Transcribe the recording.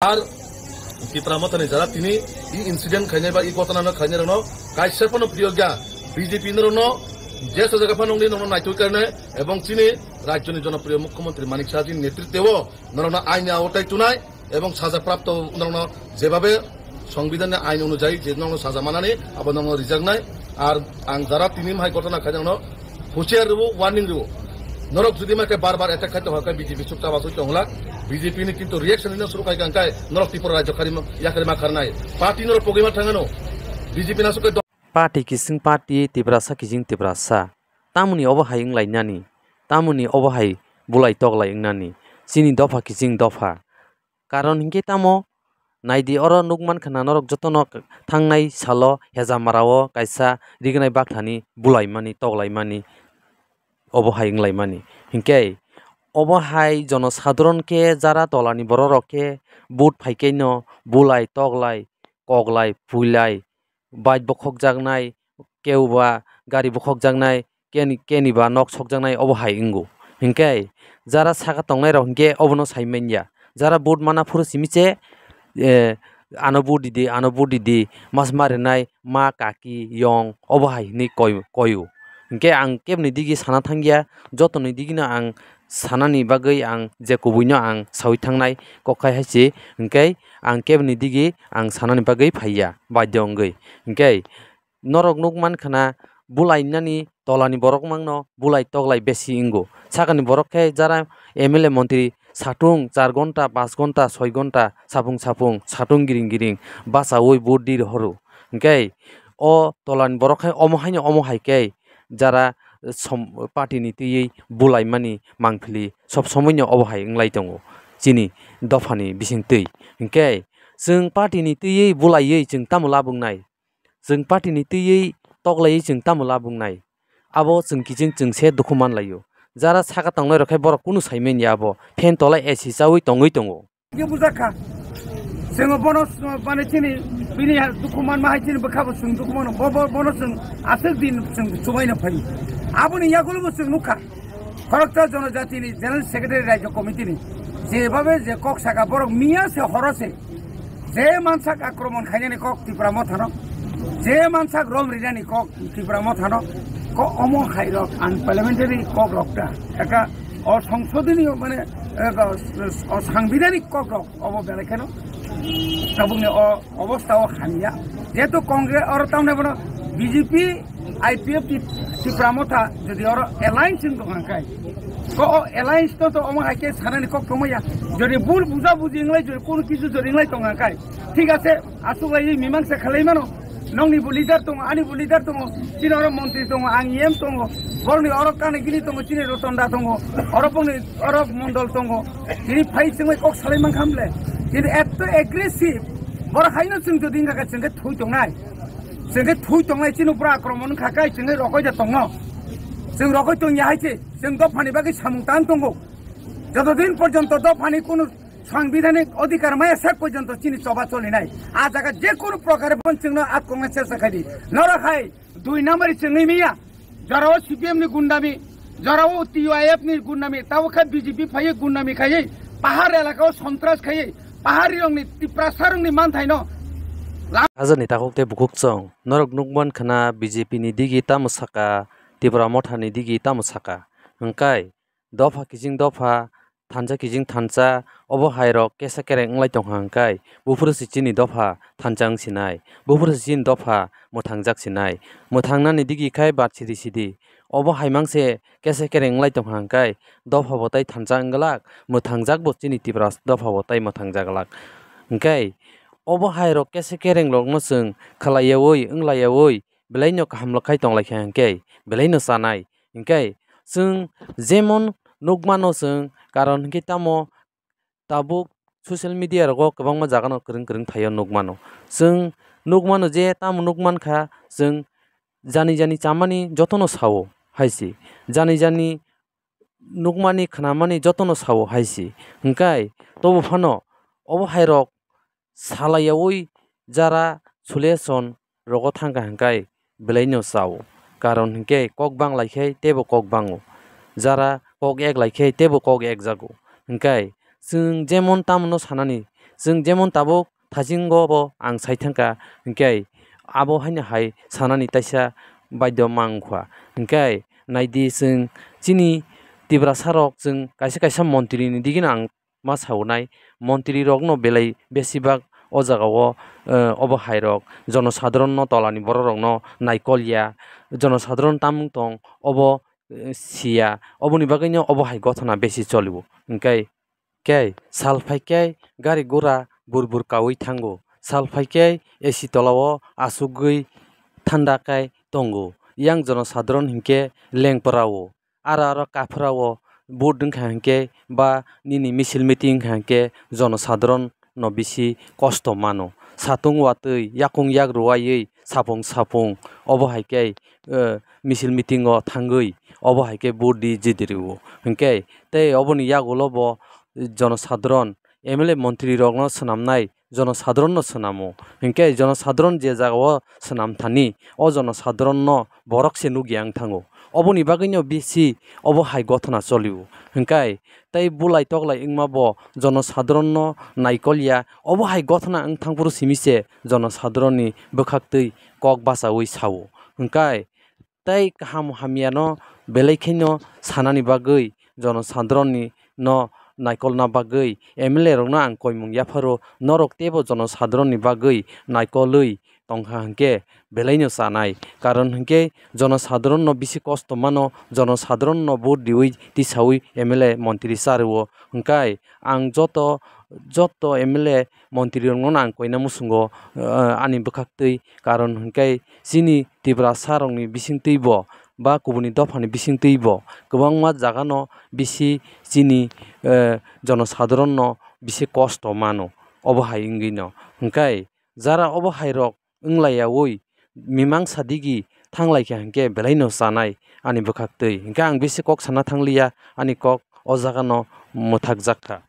আর টিপ্রামতানি যারা তিনি ই ইনসিডেন্ট খাইনাই বা ই ঘটনা খাইনাই রনো কাইসেপনো প্রিয়জ্ঞা বিজেপি নরনো যে জায়গা নংনি নরনো নাইতুই কারণে এবং তিনি রাজ্যনি জনপ্রিয় মুখ্যমন্ত্রী মানিক সাহাজির নেতৃত্বেও নরনো আইনে আওতায় তুনাই এবং সাজাপ্রাপ্ত নরনো যেভাবে সংবিধানের আইন অনুযায়ী যে নরনো সাজা মানানি আবার নরনো রিজার্ভ নাই আর আং যারা তিনি মাই ঘটনা খাইনাই রনো হুঁশিয়ার রব ওয়ার্নিং রব নরক যদি মাকে বারবার অ্যাটাক খাইতে হয় বিজেপি চুপচাপ আসতে হলাক বিজেপি ni কিন্তু রিয়াকশন নিনা শুরু কাই গাঙ্কাই নরক ত্রিপুরা রাজ্য খারি ইয়াকারি মা খারনাই পার্টি নরক পগিমা থাঙ্গানো বিজেপি না সুকে party kising party tibrasa kijing tibrasa tamuni obahai inglainani tamuni obahai bulai toglai ingnani chini dofa kijing dofa karon hingke tamo naidi oro nukman khana norok jotono thangnai salo heza marao kaisa rignai bakthani bulai mani toglai mani obahai inglai mani hingke obahai জনসাধারণ ke jara tolani borok ke boot phaikeino bulai toglai koglai phuilai bike bokhok jagnai keuba gari bokhok jagnai keni ba nok sok jagnai obahai ingo hingke jara saka tongnai rok hingke obono saimanya jara boot mana phuru simiche ano budi mas marinai ma kaki yong obahai ni koyu hingke ang kebni digi sana thangya jotoni digina ang sanani bagai ang je kubuino ang sawi thangnai kokai haisi hingke ang kebni digi ang sanani bagai phaiya badyo ongoi hingke norok nukman khana bulai nani tolani borok mangno bulai toglai besi ingo sakani borok khe jara MLA মন্ত্রী satung 4 ঘন্টা 5 ঘন্টা 6 ঘন্টা satung giring basa oi bodir horu hingke o tolani borok khe omohai ke jara party ni tui bulai mani mangphili sob somoino obahai inglai tongo chini dofani bising tui hingke जों party ni tui bulai जों tamula bungnai जों party ni tui toglai जों tamula bungnai abo जों kijing जों se dokuman layo jara saka tongnai rokhai borok kunu saimen yabo fen tolai esi chawi tongoi tongo ke bujaka जोङो बनस माने चिनि बिनि दुखुमान माहाय चिनि बखाबो जों दुखुमान बनस जों आसर दिन जों सुबायनो फैयो आबुनि यागुलबो जों नुखा खरकता जनजातिनि जनरल सेक्रेटारि राज्य कमिटिनि जेभाबे जे कक साका बरक मिया से हरसे जे मानसाक आक्रमण खायनानि कक टिप्रा मथानो जे मानसाक रम रिनानि कक टिप्रा मथानो क अमो खायरक आन पार्लियामेंटारि कक रकटा एका असंसदनीय माने সাংবিধানিক কক রক অববেলাখানো তাবুনে অবস্থাও খানিয়া যেহেতু কংগ্রেস আর তামনে বড় বিজেপি আইপিএফ টিপ্রামথা যদি আর এলায়েন্স দোকানকাই ক এলায়েন্স তো অমা হাইকে সানানি কক কমাইয়া যদি ভুল বুঝা বুঝি ইংলাই যদি কোনো কিছু যদি ইংলাই দোকানকাই ঠিক আছে আসুলাই মীমাংসা খালাইমানো नंनिबो लिडार दङ आनिबो लिडार दङ चिनि अरब मन्त्रि दङ आं एम दङ बरनि अरब कानेगिरि दङ चिनि रतनदा दङ अरब मण्डल दङ चिनि फाइ जोङै कक सालायमान खामले किन्तु एत एग्रेसिभ बर खायनो जों जुदि इंगा जोंगे थुइ दंनाय चिनि ब्रा आक्रमण खाखाय जोङै रखयजा दङ जों रखय दं याहायसे जों दफानि बागै सामुंतान दङ যতদিন পর্যন্ত দফানি কোনো সাংবিধানিক অধিকার মায়া শেষ পর্যন্ত চিনি চবা চলি নাই আ জায়গা যে কোনো প্রকারে পঞ্চিংন আক্রমণ চেষ্টা খাই নরখাই 2 নম্বরে চিনি মিয়া যারাও সিপিএম নি গুন্ডামি যারাও টিআইএফ নি গুন্ডামি তাও খাই বিজেপি ফাইয়ে গুন্ডামি খাই পাহাড় এলাকাও সন্ত্রাস খাই পাহাড়ি রংনি টিপ্রাসা রংনি মানথাই ন Azani takokte bukukchong norok nukman khana BJP ni digi tamusaka Tripura motha ni digi tamusaka hingkai dofa kijing dofa thansa kijing thansa obo hairok kesa kereng nglai tong hangkai bufur sichini dofa thanjang sinai bufur sichin dofa mothangjak sinai mothangna ni digi khai bat sidi obo haimangse kesa kereng nglai tong hangkai dofa botai thanjang galak mothangjak bo chini Tripura dofa botai mothangjak hingkai obo hairok kesa kereng lokno sung khalayawoi inglayawoi belaino kahamlakai tonglai hangkai belaino sanai hingkai sung jemon nukmano sung karon hingke tamo tabuk social media rogo kwbangma jagano kwrung thayo nukmano sung nukmano je tamo nukmankha sung jani chamani jotono sawo haisi jani nukmani khnamani jotono sawo haisi hingkai tobo phano obo hairok salayawoi jara suleson rogo thangka hangkai belaino sawo karon hingke kok bang laikhai tebo kok bango jara kok ek laikhai tebo kok ek jago hingkai जों जेमन तामनो सानानि जों जेमन Tabuk थाजिंगबो आं साइथांका हिंखाय आबो हायनो हाय सानानि ताइसा बायद मांखवा हिंखाय नायदि जों चिनि तिब्रा सारक जों कायसे कायसा मन्त्रीनि दिगिन आं मा सावनाय मन्त्री रकनो बेलाय बेसिबाग o jagao obo জনসাধারণ তলানি বড় রংনো নাইকলিয়া জনসাধারণ তামুং tong obo siya oboni bagaino obo hai gotona besi cholibo hingkai kai salphaikai gari gora burbur kawi thango salphaikai esi tolao asugui thanda kai tongo yang জনসাধারণ hingke lengparao ara kafrao boarding hingke ba nini misil meeting hingke জনসাধারণ no bisi kosto mano satung watui yakung yak ruwayei sapung sapung obo haike misil meeting o thangui obo haike bodi jidiriwo hingke tei oboni yagulobo জনসাধারণ MLA মন্ত্রী রগনো সনামনাই জনসাধারণ সনামো হংকে জনসাধারণ যে জাগাও সনাম Thani ও জনসাধারণ বরকসে নুগিয়াং থাঙ্গো অবনি বাগৈনো বেশি of high গঠনা চলিও হংকাই তাই বুলাই তগলাই ইংমাবো জনসাধারণ নাইকলিয়া অব হাই গঠনা ওং থাংপুরু সিমিসে জনসাধারণনি বখাকতৈ কক বাসাওই সাও হংকাই তাই কাহাম হামিয়ানো বেলাইখাইনো সানানি বাগৈ জনসাধারণনি ন naikol na bagui MLA rok na ang koimung yafaro norok tebo জনসাধারণ ni bagui naikolui tongha hangke belaino sanai karon hangke জনসাধারণ no bisi kosto mano জনসাধারণ no bot diui tisaui MLA মন্ত্রী sarwo hangkai ang joto MLA মন্ত্রী rok no ang koina musungo ani bokhaktui karon hangkai sini tibra sarong ni bising teibo ba kubuni dofani bising teibo kwbangma jagano bisi chini জনসাধারণ bisi kosto mano obohai ingino hingkai jara obohai rok wnglayawi mimang sadigi thanglai hangke belaino sanai ani bokhaktui hingka ang bisi kok sana thanglia ani kok o jagano muthak jakka